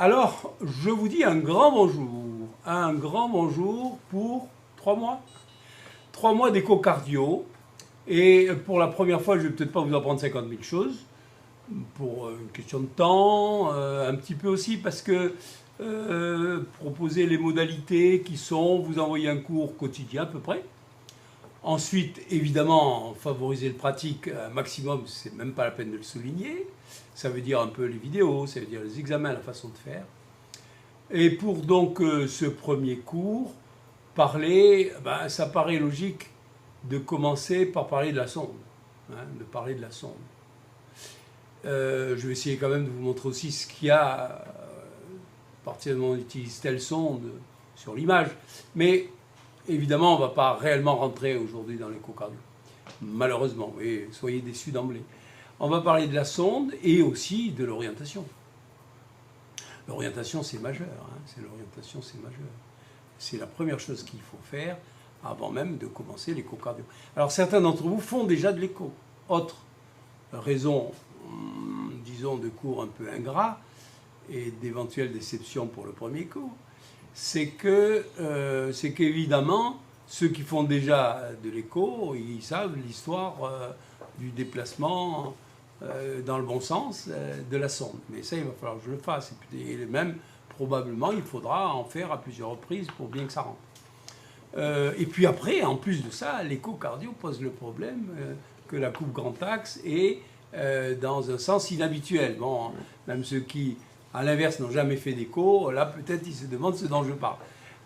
Alors, je vous dis un grand bonjour pour 3 mois. 3 mois d'échocardio. Et pour la première fois, je ne vais peut-être pas vous apprendre 50 000 choses, pour une question de temps, un petit peu aussi parce que proposer les modalités qui sont, vous envoyez un cours quotidien à peu près. Ensuite, évidemment, favoriser le pratique un maximum, c'est même pas la peine de le souligner. Ça veut dire un peu les vidéos, ça veut dire les examens, la façon de faire. Et pour donc ce premier cours, parler, ça paraît logique de commencer par parler de la sonde. De parler de la sonde. Je vais essayer quand même de vous montrer aussi ce qu'il y a à partir du moment où on utilise telle sonde sur l'image. Mais évidemment, on ne va pas réellement rentrer aujourd'hui dans l'échocardio. Malheureusement, et soyez déçus d'emblée. On va parler de la sonde et aussi de l'orientation. L'orientation, c'est majeur. L'orientation, c'est majeur. C'est la première chose qu'il faut faire avant même de commencer l'échocardio. Alors, certains d'entre vous font déjà de l'écho. Autre raison, disons, de cours un peu ingrat et d'éventuelles déceptions pour le premier cours, c'est qu'évidemment, ceux qui font déjà de l'écho, ils savent l'histoire du déplacement dans le bon sens de la sonde. Mais ça, il va falloir que je le fasse. Et même, probablement, il faudra en faire à plusieurs reprises pour bien que ça rentre. Et puis après, en plus de ça, l'échocardio pose le problème que la coupe grand axe est dans un sens inhabituel. Bon, même ceux qui, à l'inverse, n'ont jamais fait d'écho, là, peut-être, ils se demandent ce dont je parle.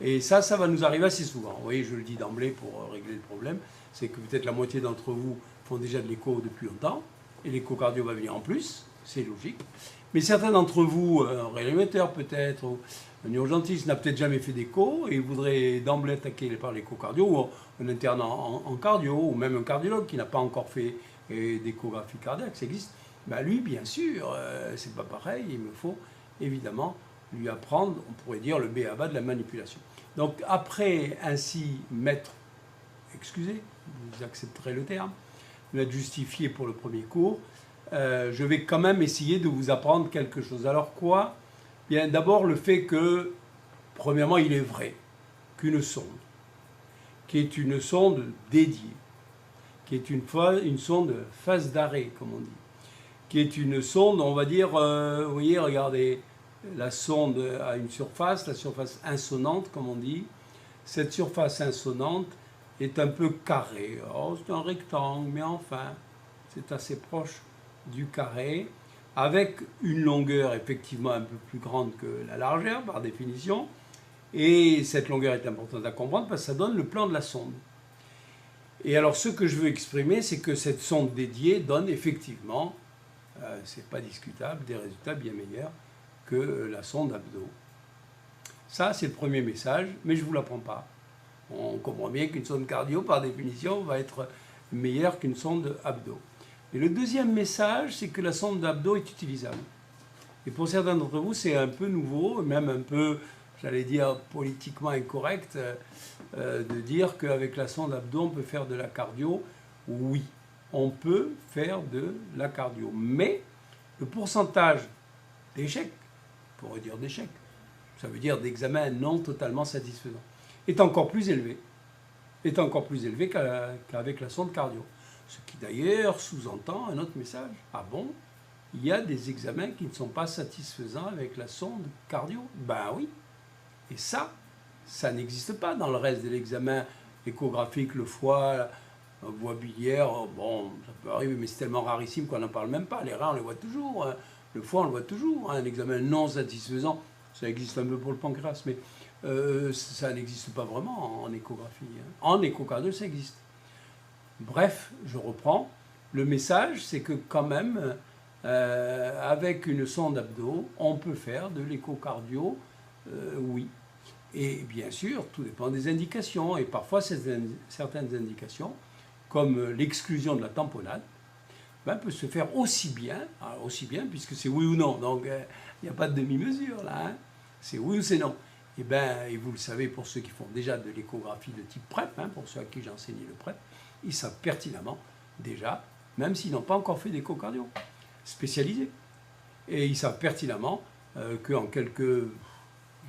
Et ça va nous arriver assez souvent. Vous voyez, je le dis d'emblée pour régler le problème, c'est que peut-être la moitié d'entre vous font déjà de l'écho depuis longtemps, et l'échocardio va venir en plus, c'est logique. Mais certains d'entre vous, un réanimateur peut-être, ou un urgentiste n'a peut-être jamais fait d'écho et voudrait d'emblée attaquer par l'échocardio, ou un interne en cardio, ou même un cardiologue qui n'a pas encore fait d'échographie cardiaque, ça existe. Lui, bien sûr, c'est pas pareil, il me faut évidemment lui apprendre, on pourrait dire, le b.a.-ba de la manipulation. Donc après ainsi m'être, excusez, vous accepterez le terme, m'être justifié pour le premier cours, je vais quand même essayer de vous apprendre quelque chose. Alors quoi? Bien, d'abord le fait que, premièrement, il est vrai qu'une sonde, qui est une sonde dédiée, qui est une sonde phase d'arrêt, comme on dit, qui est une sonde, on va dire, vous voyez, regardez, la sonde a une surface, la surface insonante, comme on dit. Cette surface insonante est un peu carrée. Oh, c'est un rectangle, mais enfin, c'est assez proche du carré, avec une longueur effectivement un peu plus grande que la largeur, par définition. Et cette longueur est importante à comprendre parce que ça donne le plan de la sonde. Et alors, ce que je veux exprimer, c'est que cette sonde dédiée donne effectivement, c'est pas discutable, des résultats bien meilleurs que la sonde abdo. Ça, c'est le premier message, mais je ne vous l'apprends pas. On comprend bien qu'une sonde cardio, par définition, va être meilleure qu'une sonde abdo. Et le deuxième message, c'est que la sonde abdo est utilisable. Et pour certains d'entre vous, c'est un peu nouveau, même un peu, j'allais dire, politiquement incorrect, de dire qu'avec la sonde abdo, on peut faire de la cardio. Oui, on peut faire de la cardio. Mais le pourcentage d'échecs, on pourrait dire d'échecs, ça veut dire d'examens non totalement satisfaisants, est encore plus élevé. Qu'avec la sonde cardio. Ce qui d'ailleurs sous-entend un autre message. Ah bon? Il y a des examens qui ne sont pas satisfaisants avec la sonde cardio? Ben oui. Et ça n'existe pas dans le reste de l'examen échographique, le foie, la voie biliaire. Bon, ça peut arriver, mais c'est tellement rarissime qu'on n'en parle même pas. Les reins, on les voit toujours. Le foie, on le voit toujours. Un examen non satisfaisant, ça existe un peu pour le pancréas, mais ça n'existe pas vraiment en échographie. En échocardio, ça existe. Bref, je reprends. Le message, c'est que quand même, avec une sonde abdo, on peut faire de l'échocardio, oui. Et bien sûr, tout dépend des indications. Et parfois, certaines indications, comme l'exclusion de la tamponnade, peut se faire aussi bien, puisque c'est oui ou non. Donc, il n'y a pas de demi-mesure là. C'est oui ou c'est non. Et vous le savez, pour ceux qui font déjà de l'échographie de type PrEP, pour ceux à qui j'ai enseigné le PrEP, ils savent pertinemment déjà, même s'ils n'ont pas encore fait d'échocardio spécialisé, et ils savent pertinemment qu'en quelques,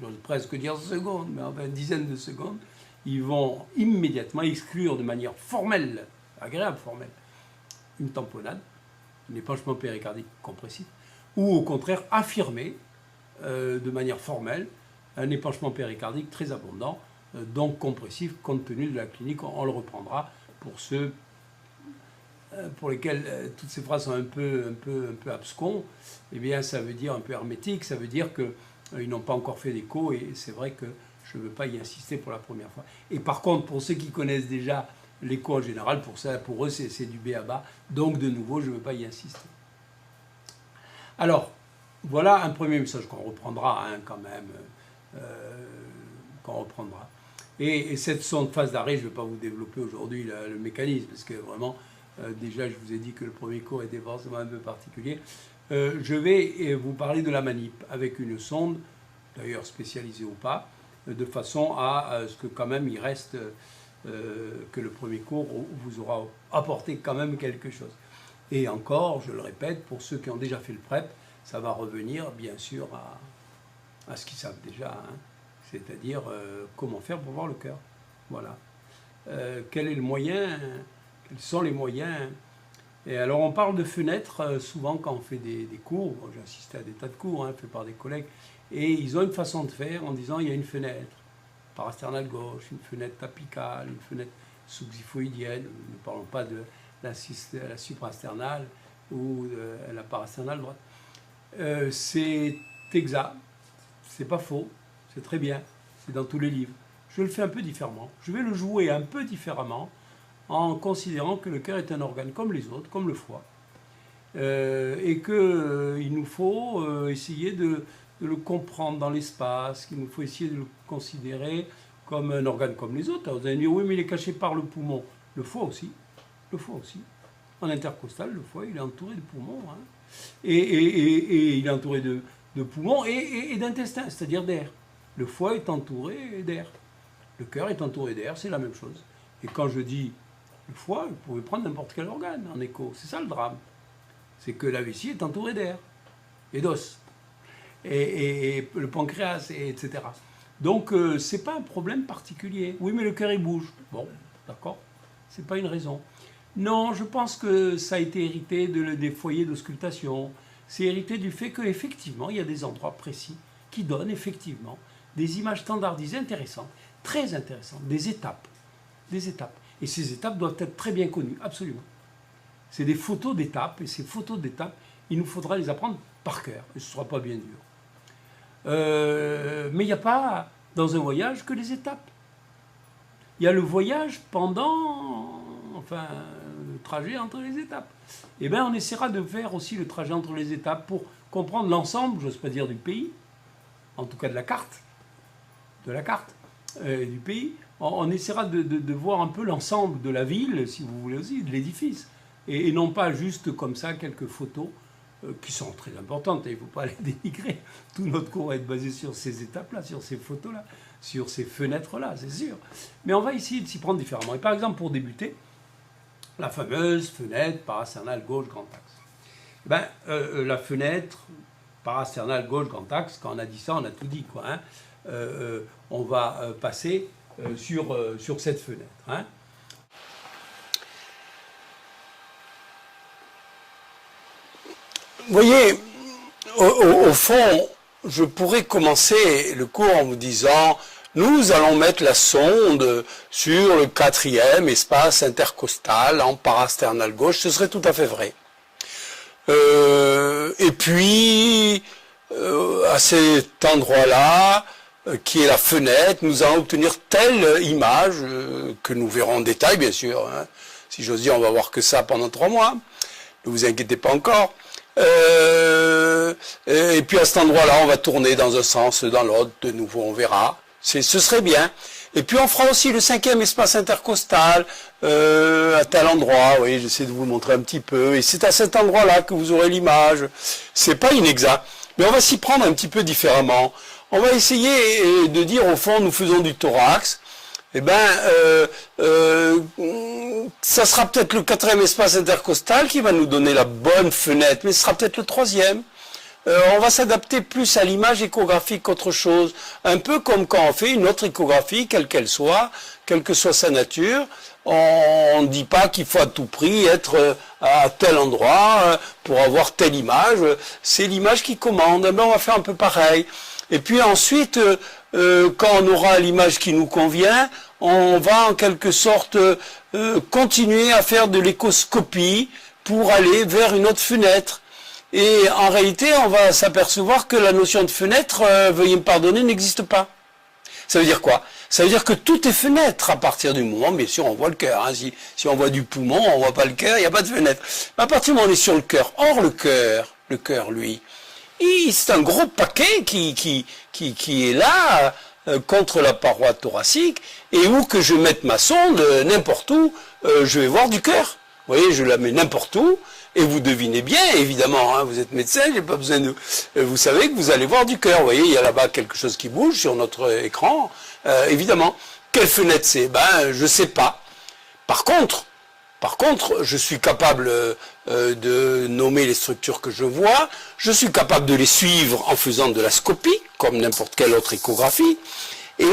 j'ose presque dire secondes, mais enfin une dizaine de secondes, ils vont immédiatement exclure de manière formelle, agréable formelle, une tamponnade, un épanchement péricardique compressif, ou au contraire affirmer de manière formelle un épanchement péricardique très abondant, donc compressif, compte tenu de la clinique. On le reprendra pour ceux pour lesquels toutes ces phrases sont un peu abscons. Eh bien, ça veut dire un peu hermétique, ça veut dire qu'ils n'ont pas encore fait d'écho, et c'est vrai que je ne veux pas y insister pour la première fois. Et par contre, pour ceux qui connaissent déjà l'écho en général, pour eux, c'est du b.a.-ba. Donc, de nouveau, je ne veux pas y insister. Alors, voilà un premier message qu'on reprendra quand même, qu'on reprendra. Et cette sonde phase d'arrêt, je ne vais pas vous développer aujourd'hui le mécanisme, parce que vraiment, déjà, je vous ai dit que le premier cours était forcément un peu particulier. Je vais vous parler de la manip avec une sonde, d'ailleurs spécialisée ou pas, de façon à ce que quand même il reste que le premier cours vous aura apporté quand même quelque chose. Et encore, je le répète, pour ceux qui ont déjà fait le PrEP, ça va revenir bien sûr à ce qu'ils savent déjà, hein, c'est-à-dire comment faire pour voir le cœur. Voilà. Quel est le moyen, quels sont les moyens? Et alors on parle de fenêtres, souvent quand on fait des cours, bon, j'ai assisté à des tas de cours faits par des collègues, et ils ont une façon de faire en disant il y a une fenêtre parasternale gauche, une fenêtre apicale, une fenêtre sous-xiphoïdienne, ne parlons pas de la suprasternale ou de la parasternale droite. C'est exact, c'est pas faux, c'est très bien, c'est dans tous les livres. Je le fais un peu différemment, je vais le jouer un peu différemment en considérant que le cœur est un organe comme les autres, comme le foie, et qu'il nous faut essayer de le comprendre dans l'espace, qu'il nous faut essayer de le considérer comme un organe comme les autres. Alors vous allez me dire, oui, mais il est caché par le poumon. Le foie aussi. Le foie aussi. En intercostal, le foie, il est entouré de poumons. Hein. Et il est entouré de poumons et d'intestin, c'est-à-dire d'air. Le foie est entouré d'air. Le cœur est entouré d'air, c'est la même chose. Et quand je dis le foie, vous pouvez prendre n'importe quel organe en écho. C'est ça le drame. C'est que la vessie est entourée d'air et d'os. Et le pancréas, etc. Donc, ce n'est pas un problème particulier. Oui, mais le cœur, il bouge. Bon, d'accord, ce n'est pas une raison. Non, je pense que ça a été hérité des foyers d'auscultation. C'est hérité du fait qu'effectivement, il y a des endroits précis qui donnent effectivement des images standardisées intéressantes, très intéressantes, des étapes. Des étapes. Et ces étapes doivent être très bien connues, absolument. C'est des photos d'étapes, et ces photos d'étapes, il nous faudra les apprendre par cœur, et ce ne sera pas bien dur. Mais il n'y a pas, dans un voyage, que les étapes. Il y a le voyage pendant, enfin, le trajet entre les étapes. Eh bien, on essaiera de faire aussi le trajet entre les étapes pour comprendre l'ensemble, j'ose pas dire du pays, en tout cas de la carte du pays. On essaiera de voir un peu l'ensemble de la ville, si vous voulez aussi, de l'édifice. Et non pas juste comme ça quelques photos qui sont très importantes, il ne faut pas les dénigrer. Tout notre cours va être basé sur ces étapes-là, sur ces photos-là, sur ces fenêtres-là, c'est sûr. Mais on va essayer de s'y prendre différemment. Et par exemple, pour débuter, la fameuse fenêtre parasternale gauche grand axe. La fenêtre parasternale gauche grand axe, quand on a dit ça, on a tout dit, quoi. Hein. On va passer sur cette fenêtre. Hein. Vous voyez, au fond, je pourrais commencer le cours en vous disant, nous allons mettre la sonde sur le 4e espace intercostal en parasternale gauche, ce serait tout à fait vrai. Et puis, à cet endroit-là, qui est la fenêtre, nous allons obtenir telle image, que nous verrons en détail, bien sûr. Hein. Si j'ose dire, on va voir que ça pendant 3 mois. Ne vous inquiétez pas encore. Et puis à cet endroit-là, on va tourner dans un sens, dans l'autre, de nouveau, on verra. Ce serait bien. Et puis on fera aussi le 5e espace intercostal, à tel endroit, oui, j'essaie de vous le montrer un petit peu, et c'est à cet endroit-là que vous aurez l'image. C'est pas inexact, mais on va s'y prendre un petit peu différemment. On va essayer de dire, au fond, nous faisons du thorax, eh bien, ça sera peut-être le 4e espace intercostal qui va nous donner la bonne fenêtre, mais ce sera peut-être le 3e. on va s'adapter plus à l'image échographique qu'autre chose. Un peu comme quand on fait une autre échographie, quelle qu'elle soit, quelle que soit sa nature. On ne dit pas qu'il faut à tout prix être à tel endroit pour avoir telle image. C'est l'image qui commande. Ben, on va faire un peu pareil. Et puis ensuite, quand on aura l'image qui nous convient, on va en quelque sorte continuer à faire de l'échoscopie pour aller vers une autre fenêtre. Et en réalité, on va s'apercevoir que la notion de fenêtre, veuillez me pardonner, n'existe pas. Ça veut dire quoi? Ça veut dire que tout est fenêtre à partir du moment, bien sûr, on voit le cœur. Hein. Si on voit du poumon, on voit pas le cœur, il n'y a pas de fenêtre. Mais à partir du moment où on est sur le cœur, or le cœur, lui, c'est un gros paquet qui est là contre la paroi thoracique, et où que je mette ma sonde, n'importe où, je vais voir du cœur. Vous voyez, je la mets n'importe où, et vous devinez bien, évidemment, hein, vous êtes médecin, j'ai pas besoin de... Vous savez que vous allez voir du cœur. Vous voyez, il y a là-bas quelque chose qui bouge sur notre écran, évidemment. Quelle fenêtre c'est? Ben, je sais pas. Par contre, je suis capable de nommer les structures que je vois, je suis capable de les suivre en faisant de la scopie, comme n'importe quelle autre échographie, et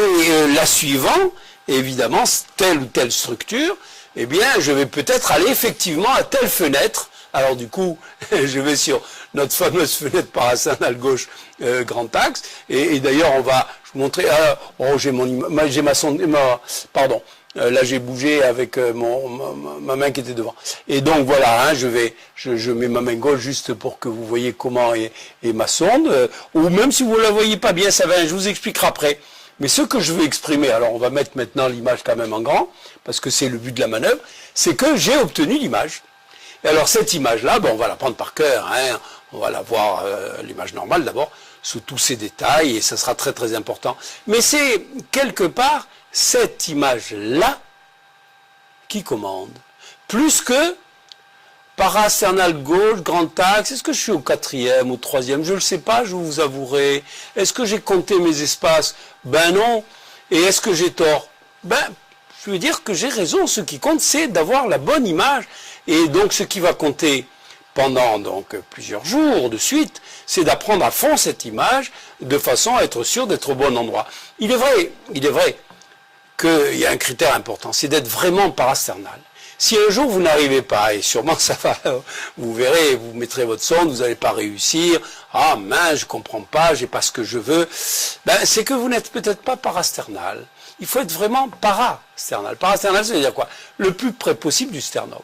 la suivant, évidemment, telle ou telle structure, eh bien, je vais peut-être aller effectivement à telle fenêtre. Alors du coup, je vais sur notre fameuse fenêtre parasternale gauche grand axe, et d'ailleurs, on va, je vous montrer, j'ai ma sonde, pardon. Là, j'ai bougé avec ma main qui était devant. Et donc, voilà, hein, je mets ma main gauche juste pour que vous voyez comment est ma sonde. Ou même si vous ne la voyez pas bien, ça va, je vous expliquerai après. Mais ce que je veux exprimer, alors on va mettre maintenant l'image quand même en grand, parce que c'est le but de la manœuvre, c'est que j'ai obtenu l'image. Et alors, cette image-là, on va la prendre par cœur, hein, on va la voir, l'image normale d'abord, sous tous ses détails, et ça sera très très important. Mais c'est, quelque part, cette image-là qui commande. Plus que parasternal gauche, grand axe, est-ce que je suis au 4e, au 3e? Je ne le sais pas, je vous avouerai. Est-ce que j'ai compté mes espaces? Ben non. Et est-ce que j'ai tort? Ben, je veux dire que j'ai raison. Ce qui compte, c'est d'avoir la bonne image. Et donc, ce qui va compter pendant donc plusieurs jours de suite, c'est d'apprendre à fond cette image de façon à être sûr d'être au bon endroit. Il est vrai qu'il y a un critère important, c'est d'être vraiment parasternal. Si un jour vous n'arrivez pas, et sûrement ça va, vous verrez, vous mettrez votre sonde, vous n'allez pas réussir, ah mince, je comprends pas, j'ai pas ce que je veux, ben c'est que vous n'êtes peut-être pas parasternal. Il faut être vraiment parasternal. Parasternal, ça veut dire quoi? Le plus près possible du sternum.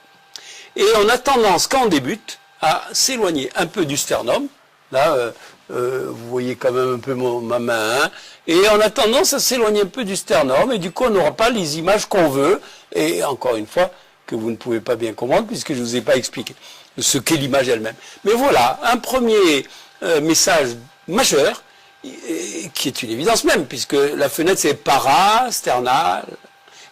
Et on a tendance, quand on débute, à s'éloigner un peu du sternum. Là, vous voyez quand même un peu ma main, hein, et on a tendance à s'éloigner un peu du sternum, et du coup on n'aura pas les images qu'on veut, et encore une fois, que vous ne pouvez pas bien comprendre, puisque je ne vous ai pas expliqué ce qu'est l'image elle-même. Mais voilà, un premier message majeur, qui est une évidence même, puisque la fenêtre c'est parasternal,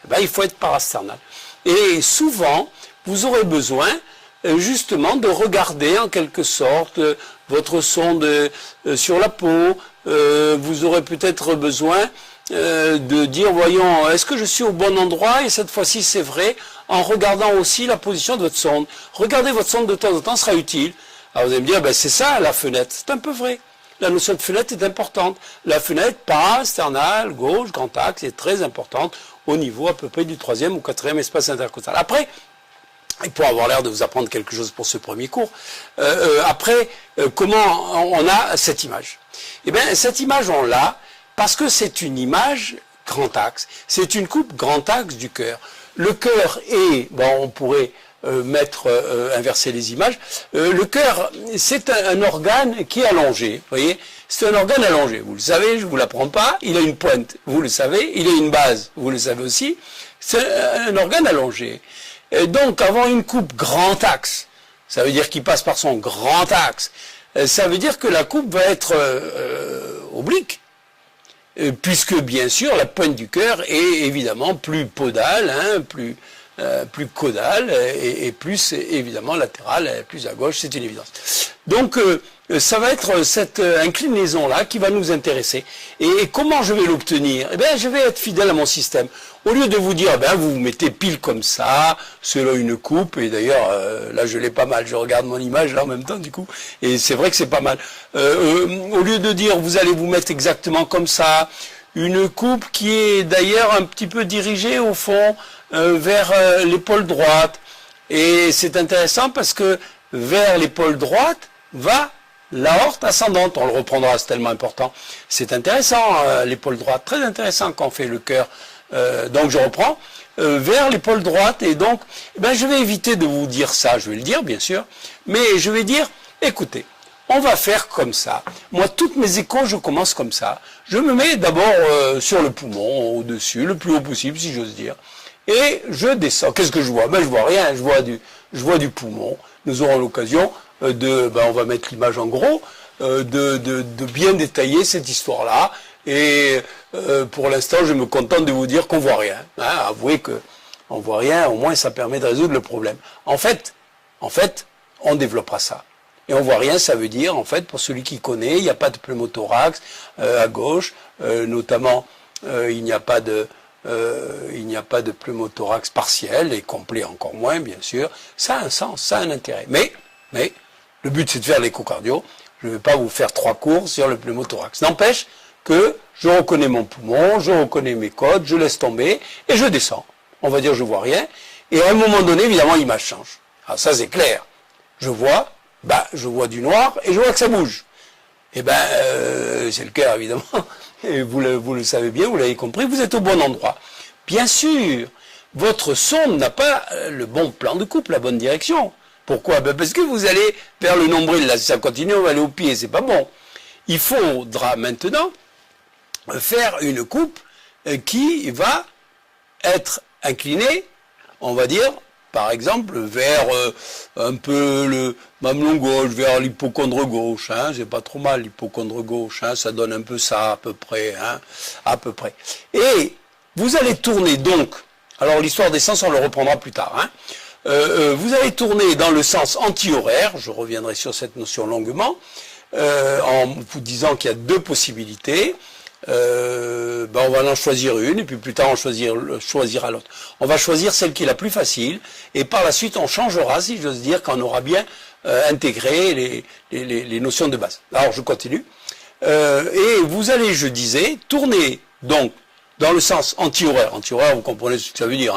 ben, il faut être parasternal. Et souvent, vous aurez besoin justement de regarder en quelque sorte votre sonde sur la peau. Vous aurez peut-être besoin de dire, voyons, est-ce que je suis au bon endroit? Et cette fois-ci, c'est vrai, en regardant aussi la position de votre sonde. Regardez votre sonde de temps en temps, sera utile. Alors vous allez me dire, ben, c'est ça la fenêtre. C'est un peu vrai. La notion de fenêtre est importante. La fenêtre parasternale, gauche, grand axe, est très importante au niveau à peu près du 3e ou 4e espace intercostal. Après, et pour avoir l'air de vous apprendre quelque chose pour ce premier cours, comment on a cette image? Eh bien, cette image, on l'a parce que c'est une image grand axe. C'est une coupe grand axe du cœur. Le cœur est, on pourrait inverser les images. Le cœur, c'est un organe qui est allongé. Vous voyez, c'est un organe allongé. Vous le savez, je ne vous l'apprends pas. Il a une pointe, vous le savez. Il a une base, vous le savez aussi. C'est un organe allongé. Et donc, avoir une coupe grand axe, ça veut dire qu'il passe par son grand axe. Ça veut dire que la coupe va être oblique, puisque bien sûr la pointe du cœur est évidemment plus podale, hein, plus caudale et plus évidemment latérale, plus à gauche, c'est une évidence. Donc, ça va être cette inclinaison-là qui va nous intéresser. Et comment je vais l'obtenir? Eh bien, je vais être fidèle à mon système. Au lieu de vous dire, eh bien, vous vous mettez pile comme ça, selon une coupe, et d'ailleurs, là, je l'ai pas mal, je regarde mon image là en même temps, du coup, et c'est vrai que c'est pas mal. Au lieu de dire, vous allez vous mettre exactement comme ça, une coupe qui est d'ailleurs un petit peu dirigée, au fond, vers l'épaule droite. Et c'est intéressant parce que vers l'épaule droite va l'aorte ascendante. On le reprendra, c'est tellement important. C'est intéressant, l'épaule droite, très intéressant quand on fait le cœur. Donc je reprends vers l'épaule droite et donc je vais éviter de vous dire ça, je vais le dire bien sûr, mais je vais dire, écoutez, on va faire comme ça. Moi, toutes mes échos, je commence comme ça. Je me mets d'abord sur le poumon, au-dessus, le plus haut possible, si j'ose dire. Et je descends. Qu'est-ce que je vois? Je vois rien, je vois du poumon. Nous aurons l'occasion on va mettre l'image en gros, de bien détailler cette histoire-là. Et pour l'instant, je me contente de vous dire qu'on voit rien. Avouez que on voit rien, au moins ça permet de résoudre le problème. En fait, on développera ça. Et on voit rien, ça veut dire, en fait, pour celui qui connaît, il n'y a pas de pneumothorax à gauche, notamment il n'y a pas de pneumothorax partiel et complet encore moins, bien sûr. Ça a un sens, ça a un intérêt. Mais le but c'est de faire l'échocardio. Je ne vais pas vous faire 3 cours sur le pneumothorax. N'empêche que je reconnais mon poumon, je reconnais mes côtes, je laisse tomber et je descends. On va dire je vois rien. Et à un moment donné, évidemment, l'image change. Alors ça c'est clair. Je vois du noir et je vois que ça bouge. C'est le cœur évidemment. Et vous le savez bien, vous l'avez compris, vous êtes au bon endroit. Bien sûr, votre sonde n'a pas le bon plan de coupe, la bonne direction. Pourquoi? Parce que vous allez vers le nombril, là, si ça continue, on va aller au pied, c'est pas bon. Il faudra maintenant faire une coupe qui va être inclinée, on va dire, par exemple, vers un peu le mamelon gauche, vers l'hypochondre gauche, c'est pas trop mal l'hypochondre gauche, ça donne un peu ça à peu près, Et vous allez tourner donc, alors l'histoire des sens on le reprendra plus tard, vous allez tourner dans le sens anti-horaire, je reviendrai sur cette notion longuement, en vous disant qu'il y a 2 possibilités. On va en choisir une et puis plus tard on choisira l'autre. On va choisir celle qui est la plus facile et par la suite on changera, si j'ose dire, quand on aura bien intégré les notions de base. Alors je continue. Et vous allez, je disais, tourner donc dans le sens anti-horaire. Anti-horaire, vous comprenez ce que ça veut dire,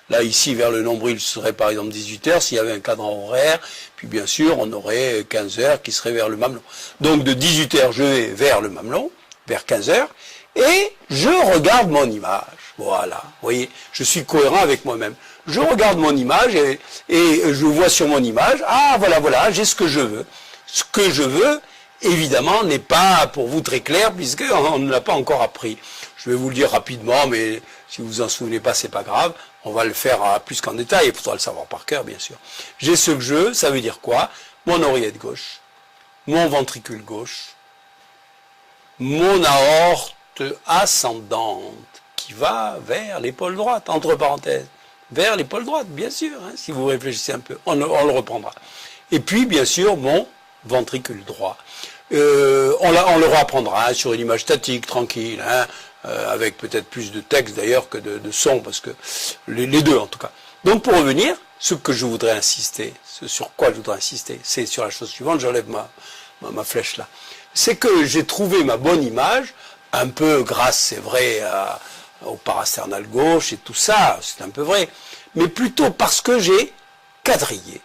Là, ici, vers le nombril, ce serait par exemple 18 heures, s'il y avait un cadran horaire. Puis bien sûr, on aurait 15 heures qui serait vers le mamelon. Donc de 18 heures, je vais vers le mamelon, vers 15 heures, et je regarde mon image. Voilà, vous voyez, je suis cohérent avec moi-même. Je regarde mon image et je vois sur mon image, voilà, j'ai ce que je veux. Ce que je veux, évidemment, n'est pas pour vous très clair, puisqu'on ne l'a pas encore appris. Je vais vous le dire rapidement, mais si vous vous en souvenez pas, c'est pas grave. On va le faire plus qu'en détail, il faudra le savoir par cœur, bien sûr. J'ai ce que je veux, ça veut dire quoi? Mon oreillette gauche, mon ventricule gauche, mon aorte ascendante, qui va vers l'épaule droite, entre parenthèses. Vers l'épaule droite, bien sûr, si vous réfléchissez un peu, on le reprendra. Et puis, bien sûr, mon ventricule droit. On le reprendra sur une image statique, tranquille, avec peut-être plus de texte d'ailleurs que de son, parce que les deux en tout cas. Donc pour revenir, ce que je voudrais insister, ce sur quoi je voudrais insister, c'est sur la chose suivante, j'enlève ma flèche là. C'est que j'ai trouvé ma bonne image, un peu grâce, c'est vrai, au parasternal gauche et tout ça, c'est un peu vrai, mais plutôt parce que j'ai quadrillé.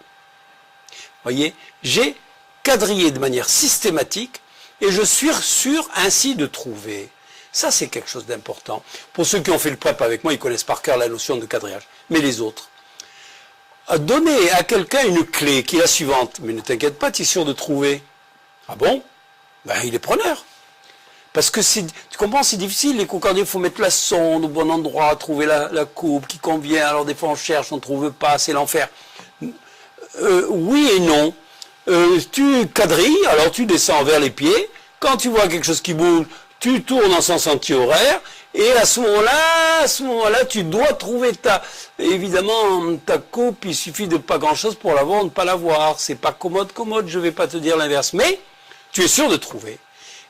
Vous voyez, j'ai quadrillé de manière systématique et je suis sûr ainsi de trouver. Ça, c'est quelque chose d'important. Pour ceux qui ont fait le prep avec moi, ils connaissent par cœur la notion de quadrillage. Mais les autres, donner à quelqu'un une clé qui est la suivante. Mais ne t'inquiète pas, tu es sûr de trouver. Ah bon? Il est preneur. Parce que tu comprends, c'est difficile, l'échocardio, il faut mettre la sonde au bon endroit, trouver la coupe qui convient. Alors des fois on cherche, on ne trouve pas, c'est l'enfer. Oui et non. Tu quadrilles, alors tu descends vers les pieds. Quand tu vois quelque chose qui bouge, tu tournes en sens anti-horaire. Et à ce moment-là, tu dois trouver évidemment, ta coupe. Il suffit de pas grand-chose pour l'avoir ou de ne pas l'avoir. C'est pas commode, je vais pas te dire l'inverse. Mais, tu es sûr de trouver.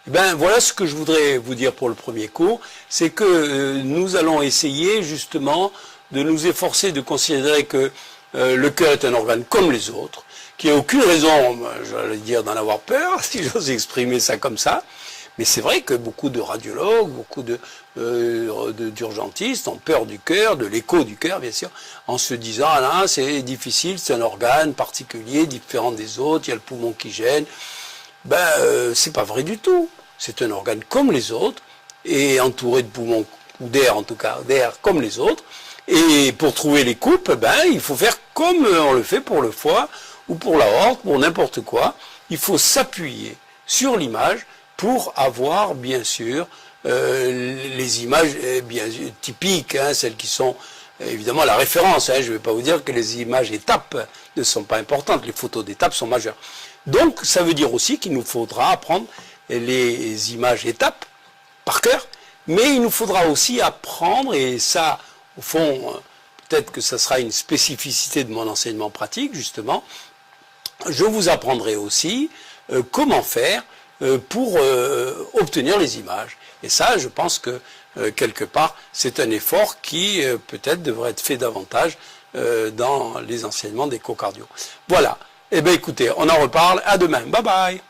Eh bien, voilà ce que je voudrais vous dire pour le premier cours, c'est que nous allons essayer justement de nous efforcer de considérer que le cœur est un organe comme les autres, qu'il n'y a aucune raison, j'allais dire, d'en avoir peur, si j'ose exprimer ça comme ça. Mais c'est vrai que beaucoup de radiologues, beaucoup d'urgentistes ont peur du cœur, de l'écho du cœur, bien sûr, en se disant, ah là, c'est difficile, c'est un organe particulier, différent des autres, il y a le poumon qui gêne. C'est pas vrai du tout. C'est un organe comme les autres, et entouré de poumons, ou d'air en tout cas, d'air comme les autres. Et pour trouver les coupes, il faut faire comme on le fait pour le foie, ou pour l'aorte, pour n'importe quoi. Il faut s'appuyer sur l'image pour avoir, bien sûr, les images bien typiques, celles qui sont évidemment la référence. Je ne vais pas vous dire que les images étapes ne sont pas importantes, les photos d'étapes sont majeures. Donc, ça veut dire aussi qu'il nous faudra apprendre les images étapes par cœur, mais il nous faudra aussi apprendre, et ça, au fond, peut-être que ça sera une spécificité de mon enseignement pratique, justement, je vous apprendrai aussi comment faire pour obtenir les images. Et ça, je pense que, quelque part, c'est un effort qui, peut-être, devrait être fait davantage dans les enseignements d'échocardio. Voilà. Eh bien, écoutez, on en reparle. À demain. Bye bye.